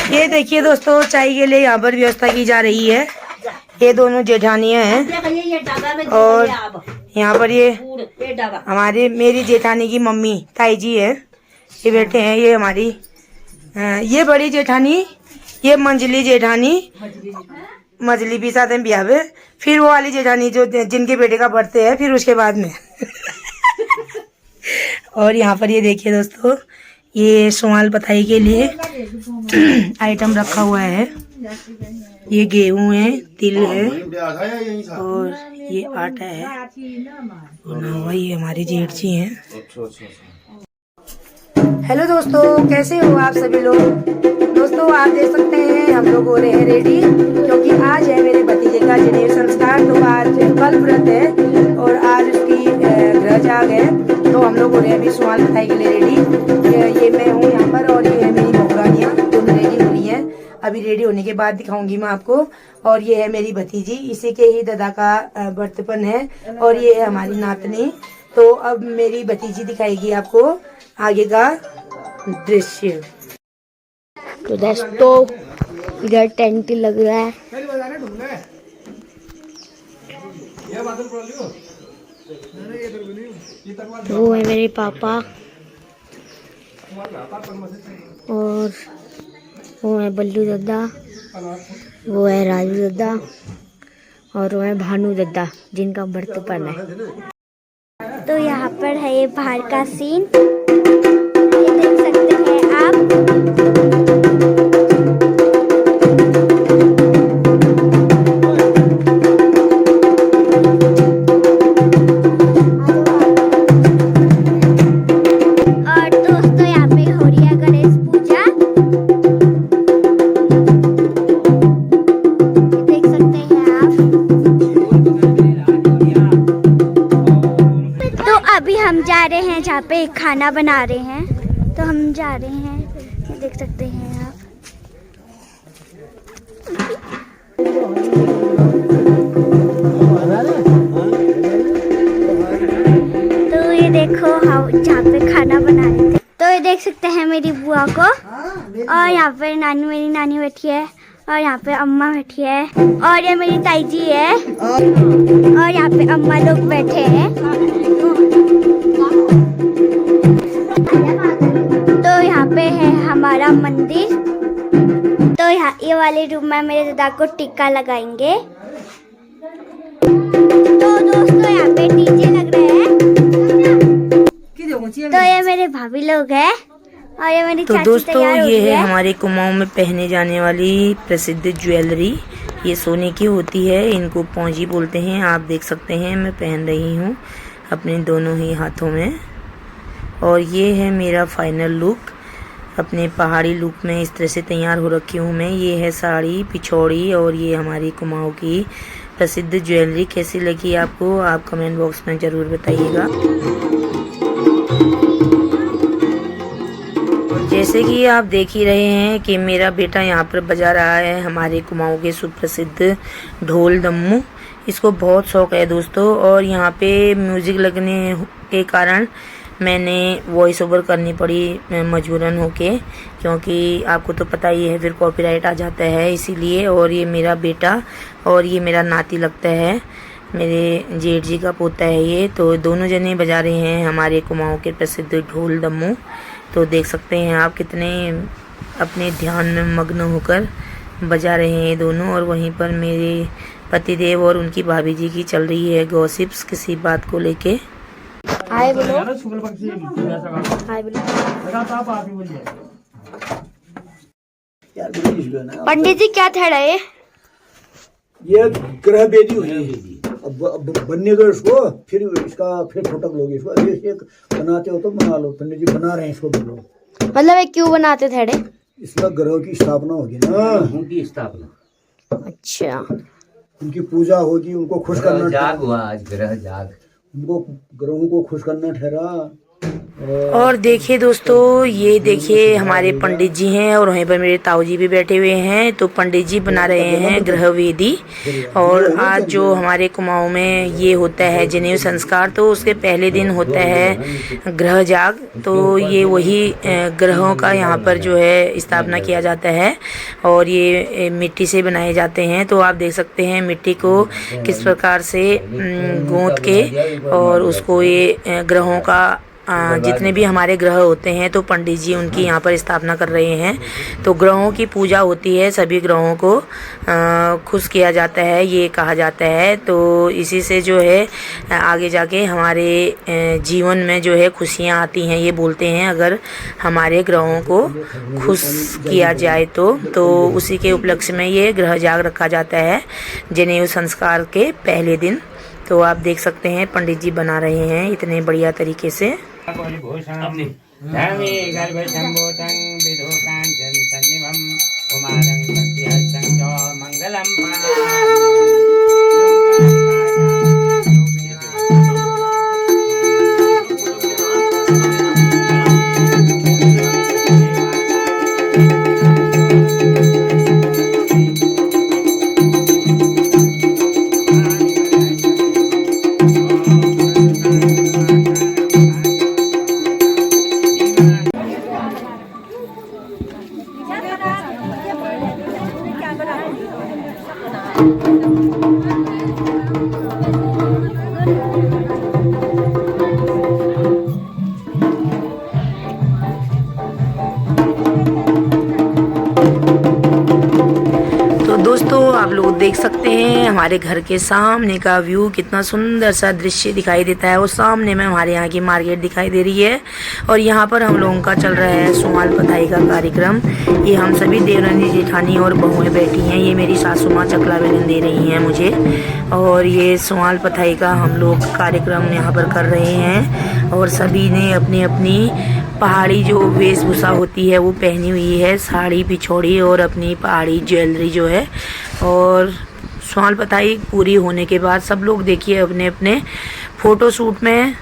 ये देखिए दोस्तों, चाय के लिए यहाँ पर व्यवस्था की जा रही है। ये दोनों जेठानियाँ हैं और यहाँ पर ये हमारे मेरी जेठानी की मम्मी ताई जी है, ये बैठे हैं। ये हमारी ये बड़ी जेठानी, ये मंजली जेठानी, मजली भी साथ में ब्याह है। फिर वो वाली जेठानी जो जिनके बेटे का बर्थडे है, फिर उसके बाद में और यहाँ पर ये देखिए दोस्तों, ये सोमाल पताई के लिए आइटम रखा हुआ है। ये गेहूं है, तिल है और ये आटा है और वही हमारे जेठ जी हैं। हेलो दोस्तों, कैसे हो आप सभी लोग। दोस्तों आप देख सकते हैं हम लोग हो रहे हैं रेडी, क्योंकि आज है मेरे भतीजे का जनेऊ संस्कार। तो आज कल व्रत है और आज उसकी ग्रह जाग है, तो हम लोग हो रहे हैं अभी सोमाल पताई के लिए रेडी। ये मैं हूँ यहाँ पर और ये है मेरी बहुरानियाँ, दोनों रेडी हो रही हैं। अभी रेडी होने के बाद दिखाऊंगी मैं आपको। और ये है मेरी भतीजी, इसी के ही दादा का बर्थपन है और ये है हमारी नातनी। तो अब मेरी भतीजी दिखाएगी आपको आगे का दृश्य। तो दोस्तों इधर टेंट लग रहा है। वो है मेरे पापा और वो है बल्लू दादा, वो है राजू दादा और वो है भानु दादा जिनका बर्थपन है। तो यहाँ पर है ये बाहर का सीन, ये देख सकते हैं आप। हम जा रहे हैं जहाँ पे खाना बना रहे हैं, तो हम जा रहे हैं, देख सकते हैं आप। तो ये देखो हम जहाँ पे खाना बना रहे थे, तो ये देख सकते हैं मेरी बुआ को। और यहाँ पे मेरी नानी बैठी है और यहाँ पे अम्मा बैठी है और ये मेरी ताई जी है और यहाँ पे अम्मा लोग बैठे हैं। तो यहाँ पे है हमारा मंदिर। तो यहाँ ये वाले रूम में मेरे दादा को टिक्का लगाएंगे। तो दोस्तों यहाँ पे डीजे लग रहे हैं। तो ये मेरे भाभी लोग हैं और ये मेरी चाची दोस्तों ये है हमारे कुमाऊं में पहने जाने वाली प्रसिद्ध ज्वेलरी। ये सोने की होती है, इनको पौंजी बोलते हैं। आप देख सकते हैं मैं पहन रही हूँ अपने दोनों ही हाथों में। और ये है मेरा फाइनल लुक, अपने पहाड़ी लुक में इस तरह से तैयार हो रखी हूँ मैं। ये है साड़ी, पिछौड़ी और ये हमारी कुमाऊं की प्रसिद्ध ज्वेलरी। कैसी लगी आपको, आप कमेंट बॉक्स में ज़रूर बताइएगा। जैसे कि आप देख ही रहे हैं कि मेरा बेटा यहाँ पर बजा रहा है हमारे कुमाऊं के सुप्रसिद्ध ढोल दम्मू। इसको बहुत शौक है दोस्तों, और यहाँ पे म्यूज़िक लगने के कारण मैंने वॉइस ओवर करनी पड़ी मजबूरन होके, क्योंकि आपको तो पता ही है फिर कॉपीराइट आ जाता है इसीलिए। और ये मेरा बेटा और ये मेरा नाती लगता है, मेरे जेठ जी का पोता है ये। तो दोनों जने बजा रहे हैं हमारे कुमाऊं के प्रसिद्ध ढोल दम्मू। तो देख सकते हैं आप कितने अपने ध्यान में मग्न होकर बजा रहे हैं ये दोनों। और वहीं पर मेरे पतिदेव और उनकी भाभी जी की चल रही है गॉसिप्स किसी बात को लेके। हाय बोलो, हाय बोलो। पंडित जी क्या थे रहे? ये ग्रह बेदी हुई है। अब बनने दो इसको, फिर इसका फिर फटक लोगे इसको। अभी एक बनाते हो तो बना लो, पंडित जी बना रहे हैं इसको, बोलो। मतलब ये क्यों बनाते थे? इसमें ग्रह की स्थापना होगी ना, उनकी स्थापना। अच्छा, उनकी पूजा होगी, उनको खुश करना, जाग हुआ आज, ग्रह जाग। उनको ग्रहों को खुश करना ठहरा। और देखिए दोस्तों, ये देखिए हमारे पंडित जी हैं और वहीं पर मेरे ताऊ जी भी बैठे हुए हैं। तो पंडित जी बना रहे हैं ग्रह वेदी। और आज जो हमारे कुमाऊं में ये होता है जनेऊ संस्कार, तो उसके पहले दिन होता है ग्रह जाग। तो ये वही ग्रहों का यहाँ पर जो है स्थापना किया जाता है और ये मिट्टी से बनाए जाते हैं। तो आप देख सकते हैं मिट्टी को किस प्रकार से गूंथ के और उसको ये ग्रहों का जितने भी हमारे ग्रह होते हैं तो पंडित जी उनकी यहाँ पर स्थापना कर रहे हैं। तो ग्रहों की पूजा होती है, सभी ग्रहों को खुश किया जाता है, ये कहा जाता है। तो इसी से जो है आगे जाके हमारे जीवन में जो है खुशियाँ आती हैं, ये बोलते हैं। अगर हमारे ग्रहों को खुश किया जाए तो उसी के उपलक्ष्य में ये ग्रह जाग रखा जाता है जनेऊ संस्कार के पहले दिन। तो आप देख सकते हैं पंडित जी बना रहे हैं इतने बढ़िया तरीके से। दोस्तों आप लोग देख सकते हैं हमारे घर के सामने का व्यू, कितना सुंदर सा दृश्य दिखाई देता है। वो सामने में हमारे यहाँ की मार्केट दिखाई दे रही है और यहाँ पर हम लोगों का चल रहा है सुमाल पताई का कार्यक्रम। ये हम सभी देवरानी जेठानी और बहुएं बैठी हैं। ये मेरी सासू माँ चकला बेलन दे रही हैं मुझे। और ये सुमाल पताई का हम लोग कार्यक्रम यहाँ पर कर रहे हैं और सभी ने अपनी अपनी पहाड़ी जो वेशभूषा होती है वो पहनी हुई है, साड़ी पिछोड़ी और अपनी पहाड़ी ज्वेलरी जो है। और सुमाल पताई पूरी होने के बाद सब लोग देखिए अपने अपने फ़ोटो शूट में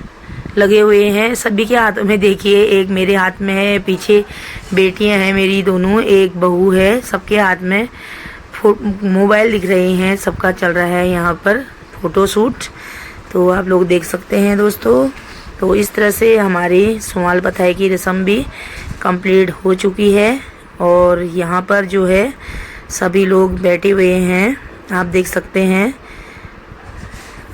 लगे हुए हैं। सभी के हाथों में देखिए, एक मेरे हाथ में है, पीछे बेटियां हैं मेरी दोनों, एक बहू है, सबके हाथ में मोबाइल दिख रहे हैं। सबका चल रहा है यहाँ पर फ़ोटो शूट। तो आप लोग देख सकते हैं दोस्तों। तो इस तरह से हमारी सुमाल पताई की रस्म भी कंप्लीट हो चुकी है और यहाँ पर जो है सभी लोग बैठे हुए हैं, आप देख सकते हैं।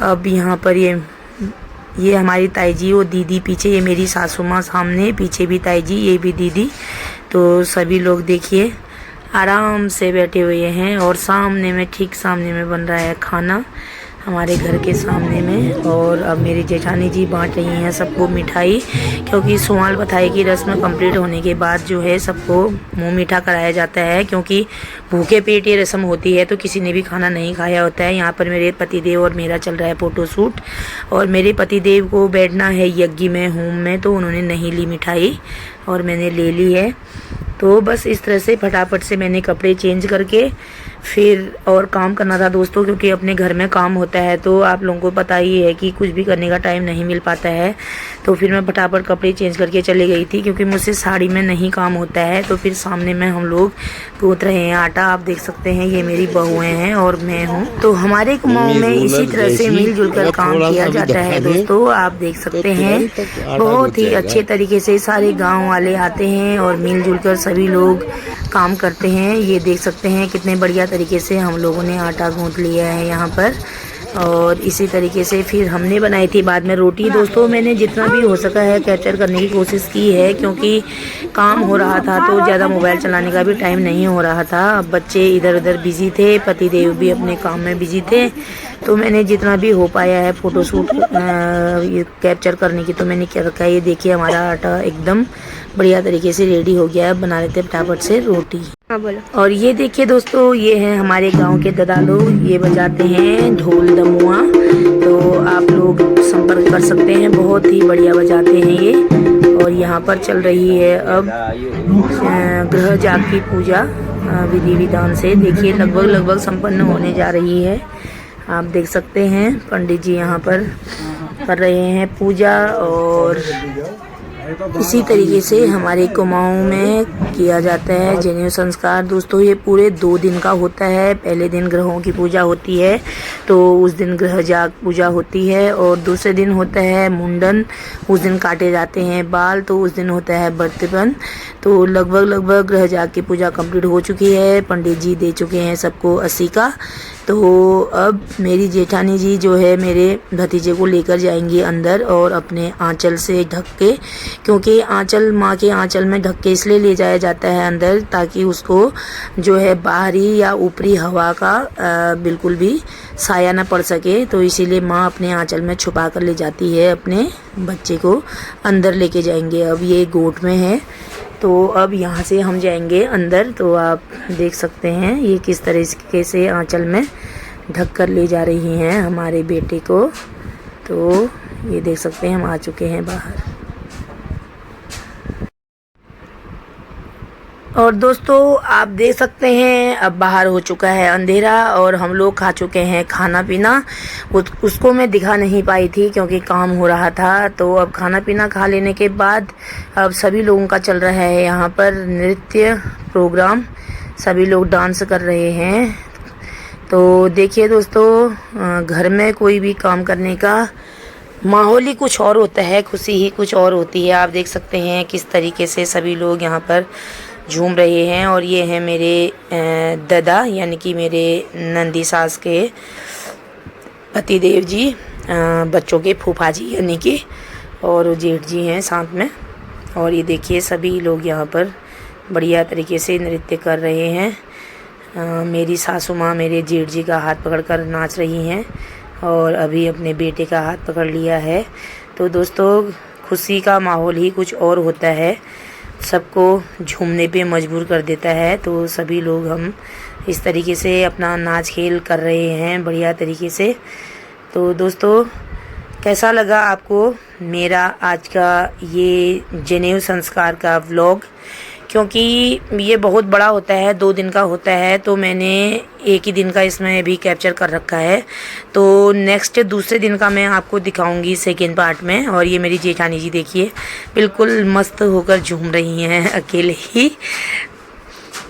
अब यहाँ पर ये हमारी ताई जी और दीदी पीछे, ये मेरी सासू माँ सामने, पीछे भी ताई जी, ये भी दीदी। तो सभी लोग देखिए आराम से बैठे हुए हैं और सामने में, ठीक सामने में बन रहा है खाना हमारे घर के सामने में। और अब मेरी जेठानी जी बांट रही हैं सबको मिठाई, क्योंकि सुमाल पताई की रस्म कंप्लीट होने के बाद जो है सबको मुंह मीठा कराया जाता है, क्योंकि भूखे पेट ये रस्म होती है तो किसी ने भी खाना नहीं खाया होता है। यहाँ पर मेरे पतिदेव और मेरा चल रहा है फ़ोटो शूट और मेरे पतिदेव को बैठना है यज्ञ में, होम में, तो उन्होंने नहीं ली मिठाई और मैंने ले ली है। तो बस इस तरह से फटाफट से मैंने कपड़े चेंज करके फिर और काम करना था दोस्तों, क्योंकि अपने घर में काम होता है तो आप लोगों को पता ही है कि कुछ भी करने का टाइम नहीं मिल पाता है। तो फिर मैं फटाफट कपड़े चेंज करके चली गई थी, क्योंकि मुझसे साड़ी में नहीं काम होता है। तो फिर सामने में हम लोग गूंथ रहे हैं आटा, आप देख सकते हैं। ये मेरी बहुएं हैं और मैं हूँ। तो हमारे कुमाऊं में इसी तरह से मिलजुल कर काम किया जाता है दोस्तों, आप देख सकते हैं। बहुत ही अच्छे तरीके से सारे गाँव वाले आते हैं और मिलजुल कर सभी लोग काम करते हैं। ये देख सकते हैं कितने बढ़िया तरीके से हम लोगों ने आटा गूंथ लिया है यहाँ पर। और इसी तरीके से फिर हमने बनाई थी बाद में रोटी। दोस्तों मैंने जितना भी हो सका है कैप्चर करने की कोशिश की है, क्योंकि काम हो रहा था तो ज़्यादा मोबाइल चलाने का भी टाइम नहीं हो रहा था। अब बच्चे इधर उधर बिजी थे, पतिदेव भी अपने काम में बिजी थे, तो मैंने जितना भी हो पाया है फ़ोटोशूट कैप्चर करने की तो मैंने क्या रखा है। ये देखिए हमारा आटा एकदम बढ़िया तरीके से रेडी हो गया है। बना लेते फटाफट से रोटी। हाँ बोलो। और ये देखिए दोस्तों, ये हैं हमारे गांव के दादा लोग, ये बजाते हैं ढोल दमुआ। तो आप लोग संपर्क कर सकते हैं, बहुत ही बढ़िया बजाते हैं ये। और यहाँ पर चल रही है अब ग्रह जाग की पूजा विधि विधान से। देखिए लगभग संपन्न होने जा रही है। आप देख सकते हैं पंडित जी यहाँ पर कर रहे हैं पूजा। और इसी तरीके से हमारे कुमाऊं में किया जाता है जनेऊ संस्कार। दोस्तों ये पूरे 2 दिन का होता है। पहले दिन ग्रहों की पूजा होती है, तो उस दिन ग्रह जाग पूजा होती है। और दूसरे दिन होता है मुंडन, उस दिन काटे जाते हैं बाल, तो उस दिन होता है बर्तन। तो लगभग ग्रह जाग की पूजा कंप्लीट हो चुकी है। पंडित जी दे चुके हैं सबको 80 का। तो अब मेरी जेठानी जी जो है मेरे भतीजे को लेकर जाएंगी अंदर, और अपने आंचल से ढक के, क्योंकि आंचल माँ के आंचल में ढक के इसलिए ले जाया जाता है अंदर ताकि उसको जो है बाहरी या ऊपरी हवा का बिल्कुल भी साया ना पड़ सके। तो इसीलिए माँ अपने आंचल में छुपा कर ले जाती है अपने बच्चे को, अंदर लेके जाएंगे। अब ये गोट में है, तो अब यहाँ से हम जाएंगे अंदर। तो आप देख सकते हैं ये किस तरीके से आंचल में ढक कर ले जा रही हैं हमारे बेटे को। तो ये देख सकते हैं हम आ चुके हैं बाहर। और दोस्तों आप देख सकते हैं अब बाहर हो चुका है अंधेरा, और हम लोग खा चुके हैं खाना पीना। उसको मैं दिखा नहीं पाई थी क्योंकि काम हो रहा था। तो अब खाना पीना खा लेने के बाद अब सभी लोगों का चल रहा है यहाँ पर नृत्य प्रोग्राम, सभी लोग डांस कर रहे हैं। तो देखिए दोस्तों, घर में कोई भी काम करने का माहौल ही कुछ और होता है, खुशी ही कुछ और होती है। आप देख सकते हैं किस तरीके से सभी लोग यहाँ पर झूम रहे हैं। और ये हैं मेरे दादा यानी कि मेरे नंदी सास के पतिदेव जी, बच्चों के फूफा जी यानी कि, और जेठ जी हैं साथ में। और ये देखिए सभी लोग यहाँ पर बढ़िया तरीके से नृत्य कर रहे हैं। मेरी सासू माँ मेरे जेठ जी का हाथ पकड़कर नाच रही हैं, और अभी अपने बेटे का हाथ पकड़ लिया है। तो दोस्तों खुशी का माहौल ही कुछ और होता है, सबको झूमने पे मजबूर कर देता है। तो सभी लोग हम इस तरीके से अपना नाच खेल कर रहे हैं बढ़िया तरीके से। तो दोस्तों कैसा लगा आपको मेरा आज का ये जनेऊ संस्कार का व्लॉग? क्योंकि ये बहुत बड़ा होता है, 2 दिन का होता है, तो मैंने एक ही दिन का इसमें भी कैप्चर कर रखा है। तो नेक्स्ट दूसरे दिन का मैं आपको दिखाऊंगी सेकेंड पार्ट में। और ये मेरी जेठानी जी देखिए बिल्कुल मस्त होकर झूम रही हैं अकेले ही,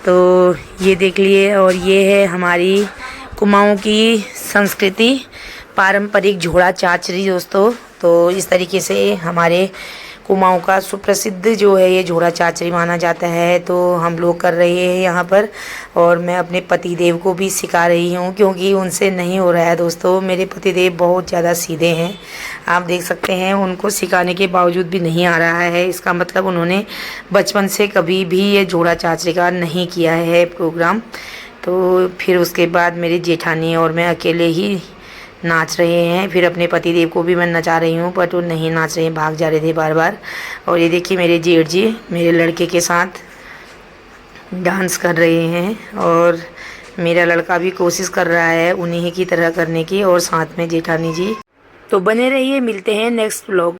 तो ये देख लिए। और ये है हमारी कुमाऊं की संस्कृति, पारंपरिक झोड़ा चाचरी दोस्तों। तो इस तरीके से हमारे कुमाऊं का सुप्रसिद्ध जो है ये झोड़ा चाचरी माना जाता है। तो हम लोग कर रहे हैं यहाँ पर, और मैं अपने पतिदेव को भी सिखा रही हूँ क्योंकि उनसे नहीं हो रहा है दोस्तों। मेरे पतिदेव बहुत ज़्यादा सीधे हैं, आप देख सकते हैं, उनको सिखाने के बावजूद भी नहीं आ रहा है। इसका मतलब उन्होंने बचपन से कभी भी ये झोड़ा चाचरी का नहीं किया है प्रोग्राम। तो फिर उसके बाद मेरी जेठानी और मैं अकेले ही नाच रहे हैं। फिर अपने पतिदेव को भी मैं नचा रही हूँ, बट वो नहीं नाच रहे हैं, भाग जा रहे थे बार बार। और ये देखिए मेरे जेठ जी मेरे लड़के के साथ डांस कर रहे हैं, और मेरा लड़का भी कोशिश कर रहा है उन्हीं की तरह करने की, और साथ में जेठानी जी। तो बने रहिए, मिलते हैं नेक्स्ट व्लॉग।